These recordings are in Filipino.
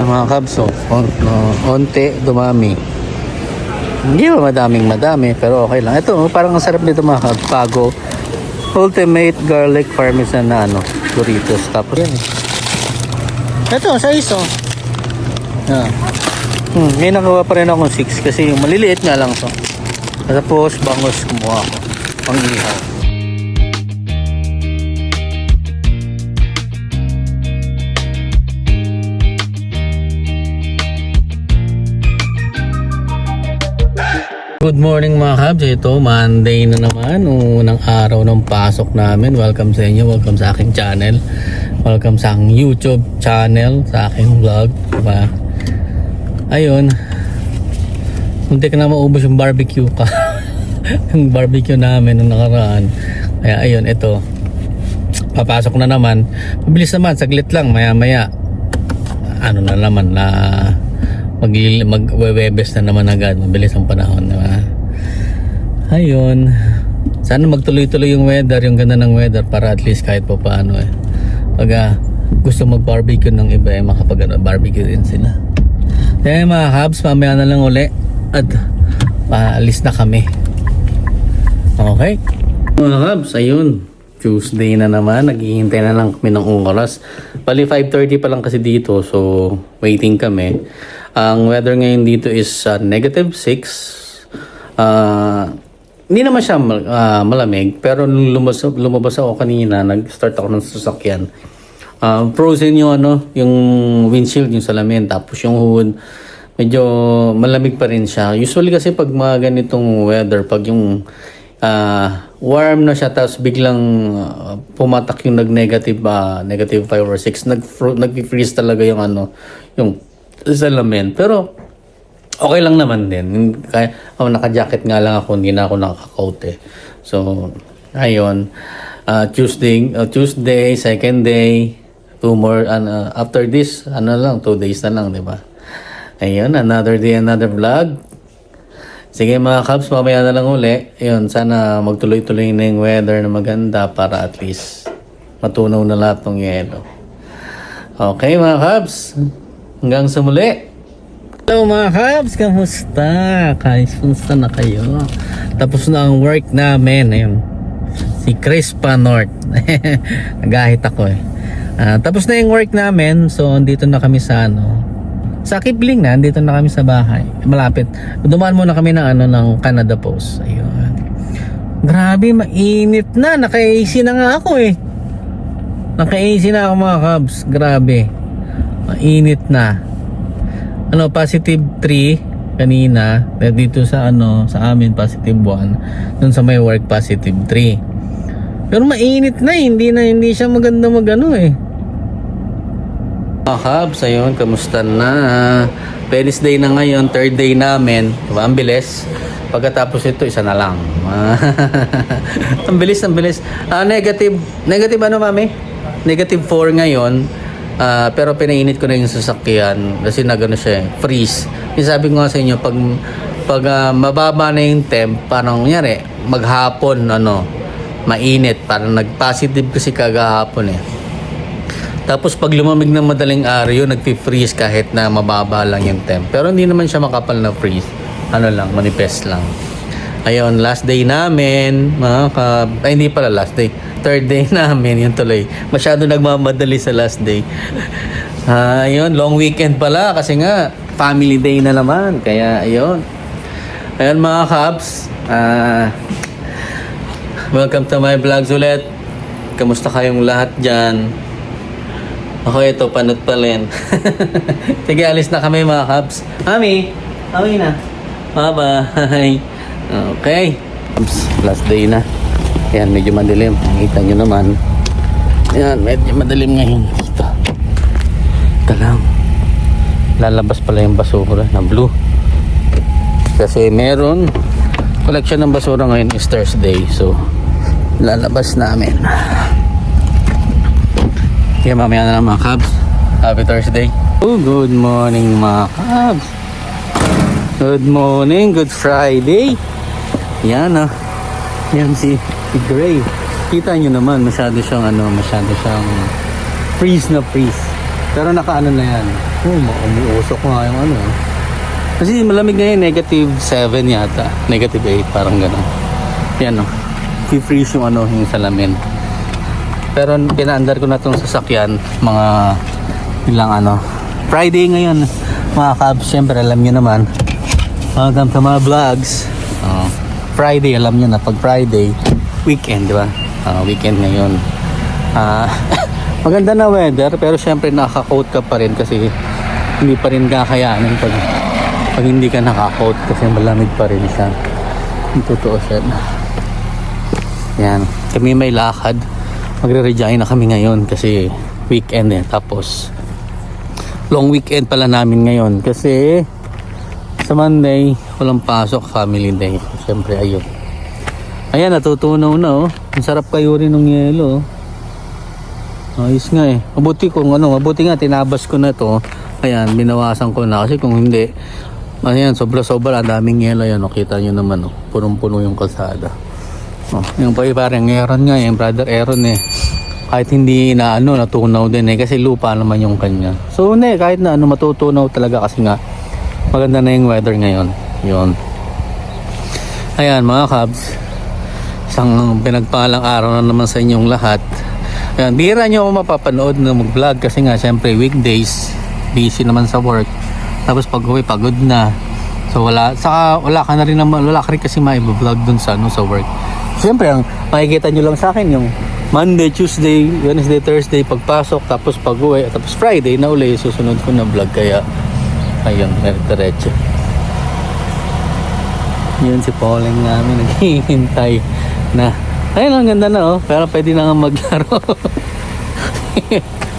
Mga kabs, onte dumami. Hindi ba madami pero okay lang. Ito parang ang sarap nito mga kabs. Pago Ultimate Garlic Parmesan na Doritos. Tapos yan ito sa iso. May nakawa pa rin akong 6 kasi yung maliliit nga lang to. Tapos bangos kumuha ako pang ihaw. Good morning mga kabs. Ito Monday na naman, unang araw ng pasok namin. Welcome sa inyo, welcome sa aking channel, welcome sa aking YouTube channel, sa aking vlog, diba? Ayun, hindi ka na maubos yung barbecue ka. Yung barbecue namin nung nakaraan. Kaya ayun, ito papasok na naman. Mabilis naman, saglit lang, maya maya ano na naman na mag-webes na naman agad. Mabilis ang panahon, diba? Ayun, sana magtuloy-tuloy yung weather, yung ganda ng weather, para at least kahit pa paano pag gusto mag-barbecue ng iba makapag-barbecue din sila. Kaya mga kabs, mamaya na lang uli at paalis na kami. Okay mga kabs, ayun, Tuesday na naman, naghihintay na lang kami ng oras. Bali 5:30 pa lang kasi dito, so waiting kami. Ang weather ngayon dito is -6. Hindi naman siya malamig, pero nung lumabas ako kanina, nag-start ako ng sasakyan. Frozen yung yung windshield, yung salamin, tapos yung hood, medyo malamig pa rin siya. Usually kasi pag mga ganitong weather, pag yung warm na siya tapos biglang pumatak yung negative 5 or 6, nag-freeze talaga yung yung salamin. Pero okay lang naman din. Kaya naka-jacket nga lang ako, hindi na ako naka-coat So ayun, Tuesday, second day, 2 more after this, 2 days na lang, di ba? Ayun, another day, another vlog. Sige mga kabs, mamaya na lang uli. Ayun, sana magtuloy-tuloy na yung weather na maganda para at least matunaw na lahat ng yelo. Okay mga kabs, hanggang sa muli. Hello mga kabs, kamusta? Kamusta na kayo? Tapos na ang work namin. Ayun, si Crispa North. Nagahit ako tapos na yung work namin. So andito na kami sa sa Kipling na, andito na kami sa bahay. Malapit. Dumaan muna kami ng Canada Post. Ayun. Grabe, mainit na. Naka-AC na nga ako Naka-AC na ako mga kabs. Grabe. Mainit na. Positive 3 kanina. Dito sa sa amin positive 1. Doon sa may work positive 3. Pero mainit na. Hindi siya maganda Mga kabs, ayun, kamusta na? Wednesday na ngayon, third day namin. Diba? Ang bilis. Pagkatapos ito, isa na lang. Ang bilis. Negative mami? Negative 4 ngayon. Pero pinainit ko na yung sasakyan kasi siya freeze. Sabi ko nga sa inyo, pag mababa na yung temp, parang nangyari, maghapon, mainit. Parang nag-positive kasi kagahapon Tapos pag lumamig ng madaling araw yun, nagpi-freeze kahit na mababa lang yung temp. Pero hindi naman siya makapal na freeze. Manifest lang. Ayun, last day namin. Hindi pala last day. Third day namin, yun tuloy. Masyado nagmamadali sa last day. Ayun, long weekend pala kasi nga, family day na naman. Kaya ayun. Ayun mga kabs. Welcome to my vlogs ulit. Kamusta kayong lahat dyan? Ako ito, panot pa rin. Sige, alis na kami mga kabs. Mami na. Bye-bye. Okay. Last day na. Ayan, medyo madilim. Nakita nyo naman. Ayan, medyo madilim ngayon. Ito lang. Lalabas pala yung basura na blue. Kasi meron collection ng basura ngayon is Thursday. So, lalabas namin. Kaya mamaya na lang mga kabs. Happy Thursday. Good morning mga kabs. Good morning, good Friday. Yan yan si Gray. Kita nyo naman, masyado siyang freeze na freeze. Pero nakaano na yan. Umuusok nga yung ano. Kasi malamig ngayon, -7 yata. -8, parang gano'n. Yan o. I-freeze yung ano, yung salamin. Pero pinaandar ko na itong sasakyan, mga ilang ano. Friday ngayon, mga kabs, syempre alam nyo naman. Welcome sa mga vlogs. Friday, alam nyo na, pag Friday, weekend, di ba? Weekend ngayon. Maganda na weather, pero syempre naka-coat ka pa rin kasi hindi pa rin kakayanin pag hindi ka naka-coat kasi malamig pa rin siya. Yung totoo siya. Yan. Kami may lakad. Magre-resign na kami ngayon kasi weekend eh. Tapos long weekend pala namin ngayon kasi sa Monday walang pasok, family day. Siyempre ayun. Ayan, natutunaw na oh. Ang sarap kayo rin ng yelo. Ayos nga eh. Mabuti nga tinabas ko na to. Ayan, binawasan ko na kasi kung hindi, ayan, sobra-sobra, daming yelo yan. Oh, kita nyo naman oh. Punong-puno yung kalsada. Oh, yung parang Aaron nga, yung brother Aaron eh. Kahit hindi na natunaw din eh kasi lupa naman yung kanya. So kahit na matutunaw talaga kasi nga maganda na yung weather ngayon. Yun. Ayan mga kabs, isang pinagpalang araw na naman sa inyong lahat. Ayan, bihira nyo ako mapapanood na mag-vlog kasi nga syempre weekdays, busy naman sa work. Tapos pag uwi, pagod na. So wala ka na rin naman, wala ka rin kasi ma-vlog dun sa sa work. Siyempre, ang makikita nyo lang sa akin yung Monday, Tuesday, Wednesday, Thursday pagpasok, tapos pag-uwi, tapos Friday na uli susunod ko na vlog. Kaya ayun, diretso. Yun si Pauling namin naghihintay na. Ayun, ang ganda na oh, pero pwede na nga maglaro.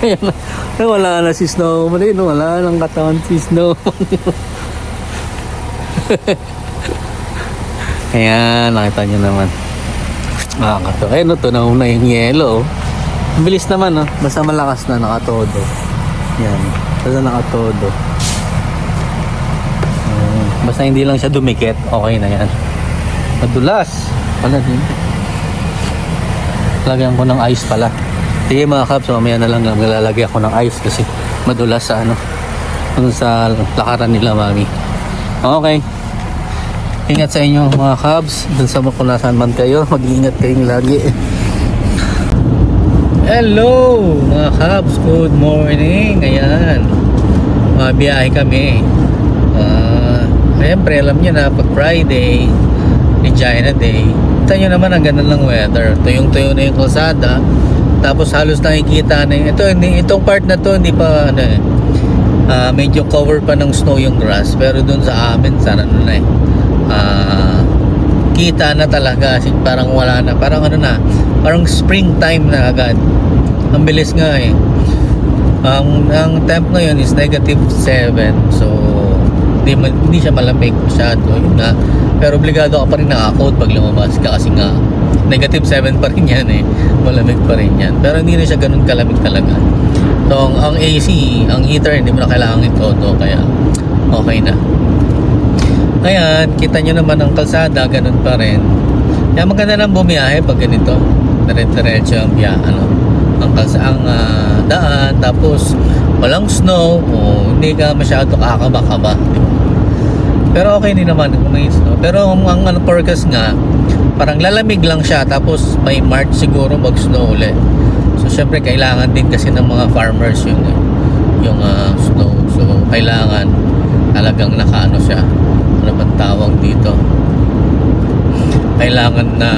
Ayun, wala na si Snowman, wala nang katawan si Snowman. Ayan, nakita nyo naman. Ayun, tunaw na yung yelo. Ang bilis naman, no? Basta malakas na, nakatodo. Yan, basta nakatodo. Basta hindi lang siya dumikit, okay na yan. Madulas. Wala din. Lagyan ko ng ice pala. Sige mga kabs, mamaya na lang lalagyan ko ng ice kasi madulas sa sa lakaran nila, mami. Okay. Ingat sa inyo mga kabs, dun sa kung nasaan man kayo, mag-iingat kayong lagi. Hello mga kabs, good morning. Ayan, biyahe kami. Siyempre alam nyo na pag Friday, Regina Day, kita nyo naman ang ganda ng weather. Tuyong-tuyo na yung kalsada, tapos halos nakikita na itong part na to hindi pa medyo cover pa ng snow yung grass, pero dun sa amin sana na eh. Kita na talaga, parang wala na, parang parang springtime na agad. Ang bilis nga eh. Ang temp ngayon is -7, so hindi siya malamig masyado, yun nga. Pero obligado ka pa rin naka-coat pag lumabas ka kasi nga -7 pa rin yan eh, malamig pa rin yan, pero hindi rin siya ganun kalamig talaga. So ang AC, ang heater hindi mo na kailangan ito, kaya okay na. Ayan, kita nyo naman ang kalsada, ganun pa rin. Kaya maganda nang bumiyahe pag ganito. Diretso ang ang daan, tapos walang snow, hindi ka masyado kakaba-kaba. Pero okay din naman kung may snow. Pero ang forecast nga, parang lalamig lang siya, tapos may March siguro mag-snow ulit. So syempre kailangan din kasi ng mga farmers yung snow. So kailangan talagang nakaano siya. Ano bang tawag dito? Kailangan na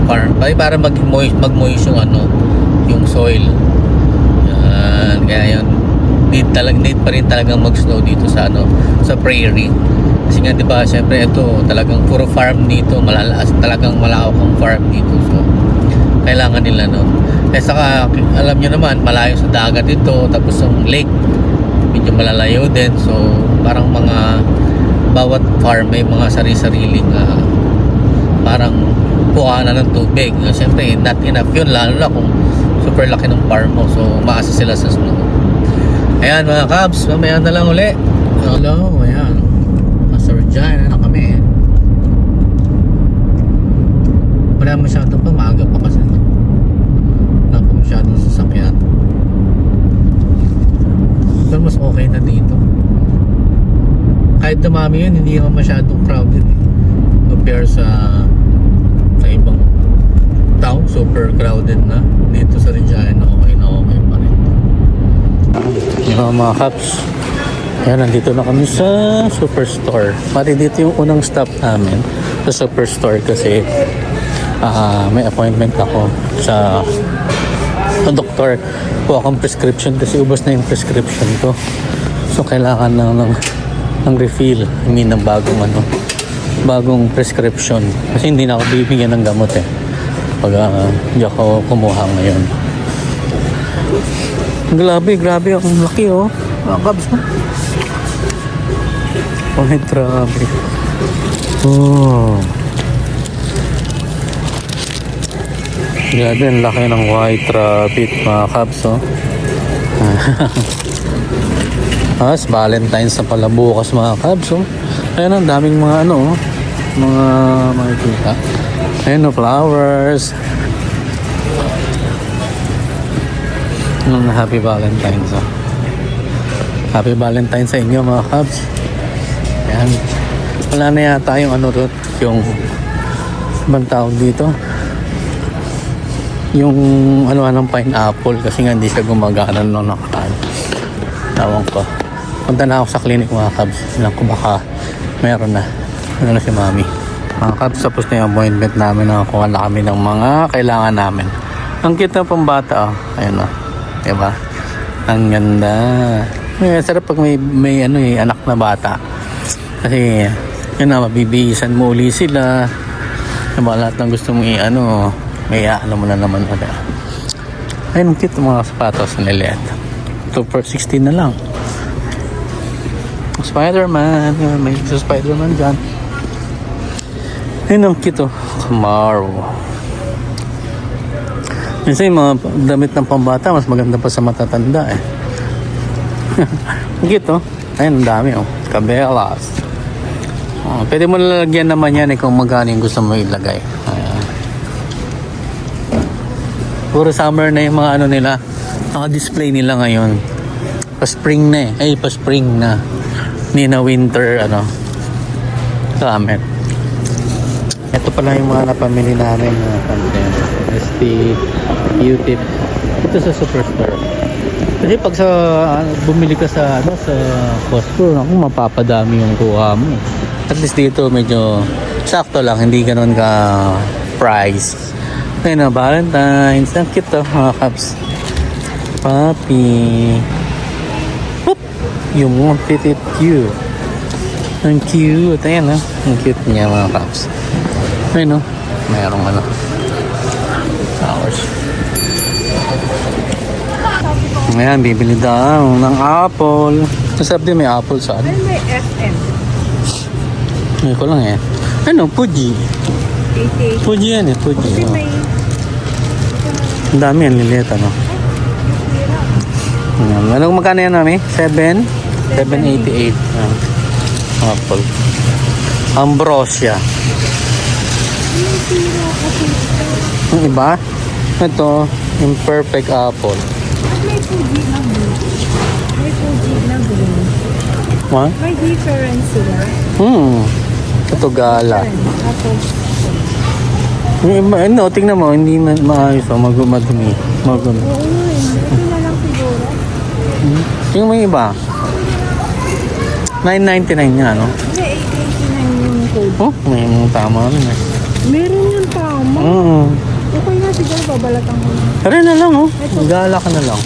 para mag-moist yung soil. Yan, kaya yun. Need pa rin talagang mag-snow dito sa sa prairie. Kasi nga 'di ba, syempre ito talagang puro farm dito, talagang malawak ang farm dito. So kailangan nila Eh saka alam niyo naman, malayo sa dagat ito, tapos ang lake medyo malalayo din. So parang bawat farm may mga sari-sariling parang kuhanan ng tubig. Siyempre not enough yun, lalo na kung super laki ng farm mo, so maasa sila sa snow. Ayan mga kabs, mamaya na lang uli. Hello, ayan, nasa Regina na kami. Wala masyadong pa, maaga pa kasi wala pa masyadong sasakyan. hospital, mas okay na dito. Kahit dumami yun, hindi naman masyadong crowded eh. Compare sa ibang town, super crowded na. Dito sa Regina, okay na okay pa rin. Yung mga Caps, yan, nandito na kami sa Superstore. Pati dito yung unang stop namin sa Superstore kasi may appointment ako sa doktor. Kuha akong prescription kasi ubos na yung prescription ko. So kailangan lang ng refill. I mean, ng bagong prescription. Kasi hindi na ako bibigyan ng gamot eh. Pag hindi ako kumuha ngayon. Grabe. Ang laki oh. Mga Cabs mo. Ay, grabe. Oh. Grabe, ang laki ng white rabbit, mga Cabs, oh. Valentine's na pala bukas, mga Cabs, oh. Ayan, ang daming mga oh. Mga makikita. Ayan, flowers. Happy Valentine's, oh. Happy Valentine's sa inyo, mga Cabs. Ayan. Wala na yata yung yung ibang tawag dito. Yung ng pineapple kasi nga hindi siya gumagana nung nakaraan. Tawang ko. Punta na ako sa clinic, mga Cabs. Alam ko baka meron na. Na si Mami. Mga Cabs, tapos na yung appointment namin. Nakakuha na kami ng mga kailangan namin. Ang cute na pambata, oh. Ayun, oh. Diba? Ang ganda. Sarap pag may anak na bata. Kasi yun na, mabibihisan mo uli sila. Diba, lahat ng gusto mong may mo na naman ulit. Ayun, ang cute mga sapatos na liit. 2 for 16 na lang. Spider-Man. May Spider-Man dyan. Ayun, ang cute, oh. Camaro. Minsan yung mga damit ng pambata mas maganda pa sa matatanda eh. Cute, oh. Ayun, ang dami, oh. Cabela's. Pwede mo lalagyan naman yan kung magkano yung gusto mo ilagay. Ayan. Puro summer na yung mga nila. Naka-display nila ngayon. Pa-spring na eh. Pa-spring na. Hindi na winter, gamit. Ito pala yung mga napamili namin na content. ST, Q-tip. Ito sa Superstore. Kasi pag bumili ka sa Costco, mapapadami yung kuha mo. At least dito medyo sakto lang, hindi ganun ka price. Ayun na, Valentine's. Ang cute to, mga Cabs. Puppy. Whoop! Yung mga petit cute. Ang cute. Ayan, ha. Ang cute niya, mga Cabs. Ayun, no. Mayroong flowers. Ayan, bibili daw ng apple. Sabi din may apple sa ano? May FM. Hindi ko lang eh. Fuji. 88. Fuji yan eh, Fuji. Kasi may... Ang dami yan, liliit Anong magkano yan namin? 7? 788. Apple. Ambrosia. Yung iba? Ito, imperfect apple. May Fuji na blue. May Fuji na green. What? May difference sila. Ito gala. Tapos, Yung iba, tingnan mo, hindi maayos. Madumi. Madumi. oo ito na lang siguro. Yung mga iba, 999 nga, no? May 889 yung code. Oh, may mga tama rin eh. Meron yung tama. Okay nga siguro babalatan ko na. Tara na lang, oh. Gala ka na lang.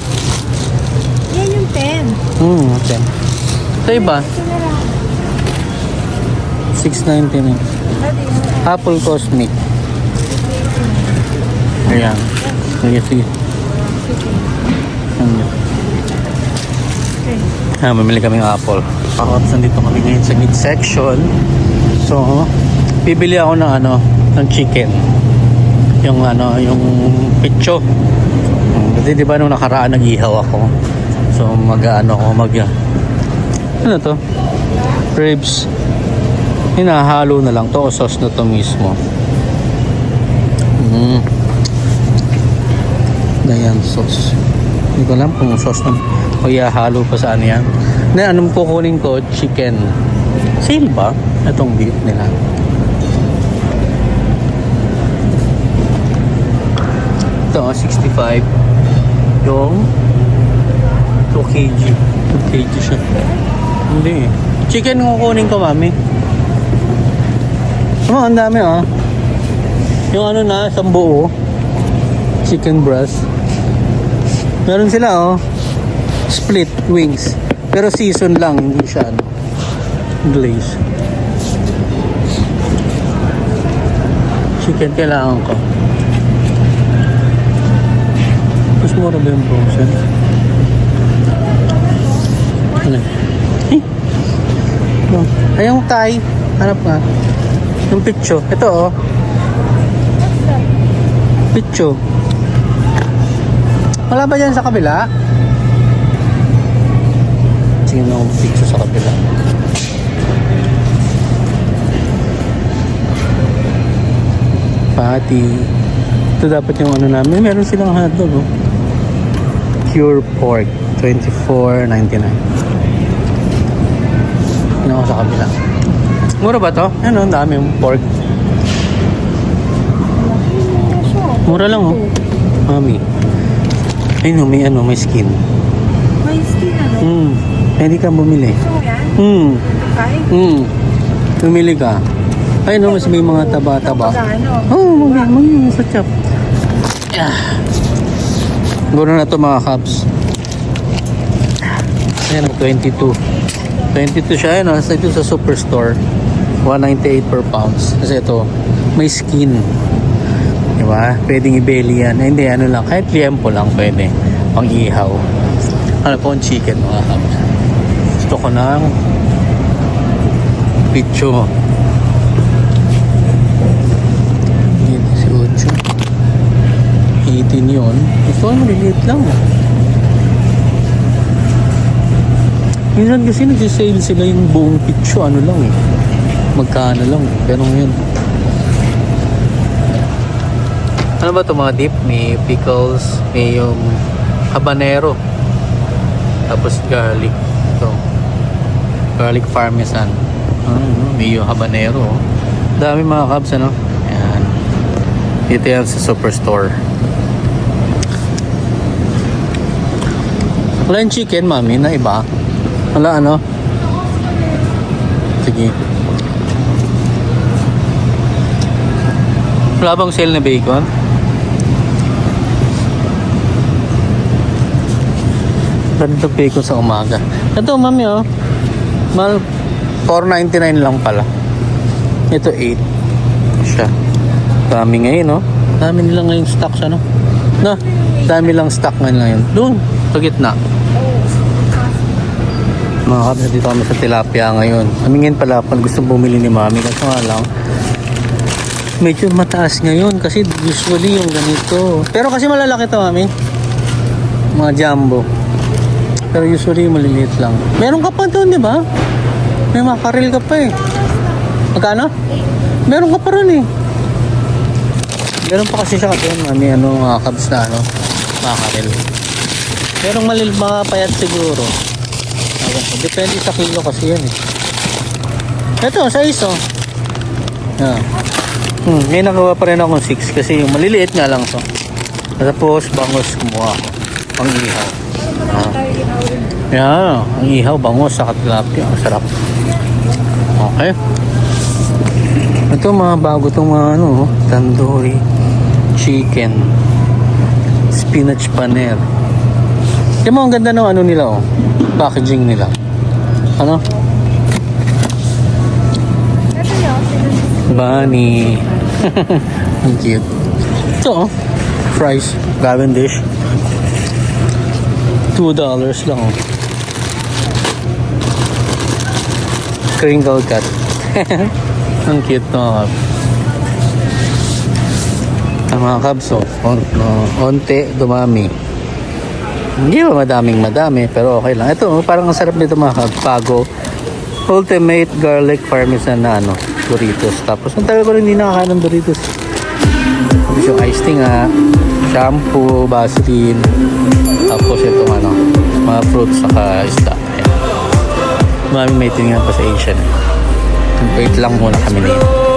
Yan yung 10. Okay. Sa iba, Ito na lang. 699. Apple Cosmic. Ayan. Sige. Mamili kaming apple. Nandito kami ngayon sa mid-section. So, bibili ako ng chicken. Yung picho. Kasi di ba nung nakaraan nag-ihaw ako. So, ano to? Ribs. Hinahalo na lang to o sauce na to mismo. Ayan, sauce. Hindi ko alam kung sauce na. O halo pa sa ano yan. Na anong kukunin ko? Chicken. Sale ba? Itong beef nila. Ito, 65. Yung 2 kg. 2 kg siya. Hindi eh. Chicken kukunin ko, mami. Ang dami ah. Yung ano na, isang buo. Chicken breast. Meron sila oh. Split wings. Pero season lang, hindi siya ano, glaze. Chicken kailangan ko. Mas mura ba yung frozen? Ano? Eh? No. Ay, yung Thai. Hanap nga. Yung picho. Ito oh. Picho. Wala ba dyan sa kabila? Sige na akong picho sa kabila. Patty. Ito dapat yung ano namin. Meron silang hotdog oh. Pure pork. $24.99. Tingnan ko sa kabila. Mura ba to? Ano, ang dami yung pork. Mura lang oh. Mami. Ayun, may skin. May skin ano? Pwede ka bumili. So yan? Ay? Bumili ka. Ayun, mas may mga taba-taba. Magkano? Mag sa chop. Guro na to mga Cubs. Ayan, 22. 22 siya, ayun, ito sa Superstore. 198 per pounds. Kasi ito, may skin. Diba? Pwedeng i-belly yan. Hindi, ano lang. Kahit liempo lang pwede. Pang ihaw. Ano po ang chicken mga Cubs. Gusto ko ng picho. 18 yun. Gusto ko maliliit lang. Minsan kasi nagsisale sila yung buong picho. Ano lang eh. Magkano lang. Pero ngayon. Ano ba ito mga dip? May pickles. May yung habanero. Tapos garlic. Ito. Garlic parmesan. May yung habanero. Dami mga Cubs ano. Ayan. Dito yan sa Superstore. Wala yung chicken, mami, na iba. Wala, ano? Sige. Wala bang sale na bacon? Ganito bacon sa umaga. Ito, mami, oh. Mal, $4.99 lang pala. Ito, 8. Siya. Dami ngayon, oh. Dami nila ngayon stocks, ano? Na, dami lang stock ngayon. Doon, sa gitna. Mga Cubs, dito kami sa tilapia ngayon. Amingin pala pag gusto bumili ni mami. Kasi nga lang, medyo mataas ngayon. Kasi usually yung ganito. Pero kasi malalaki to mami. Mga jumbo. Pero usually maliliit lang. Meron ka pa doon, di ba? May makaril ka pa eh. Magkano? Meron ka pa rin eh. Meron pa kasi siya doon mami. Ano mga Cubs na ano? Makaril. Merong mga payat siguro. Depende sa kilo kasi yan eh. Ito, sa iso. May nagawa pa rin akong 6 kasi yung maliliit nga lang to. Tapos, bangos kumuha ako. Pang ihaw. Yan, ang ihaw, bangos sa tilapia. Ang sarap. Okay. Ito mga bago itong mga ano, tandoori chicken. Spinach paner. Yung mga ang ganda ng ano nila oh. Packaging nila. Ano? Ito yun. Bunny. Ang cute. Ito oh. Fries. Cavendish. $2 lang oh. Crinkle cut. Ang cute no. Ang mga Cubs oh. Onte dumami. Hindi ba madaming pero okay lang. Ito, parang ang sarap nito mga Pago. Ultimate Garlic Parmesan na ano, Doritos. Tapos, ang tagal ko rin hindi nakakain ng Doritos. Tapos yung iced tea nga, shampoo, Vaseline. Tapos itong ano, Mga fruits saka isda. Ayan. Mami may tinignan pa sa Asian. Wait lang muna kami dito.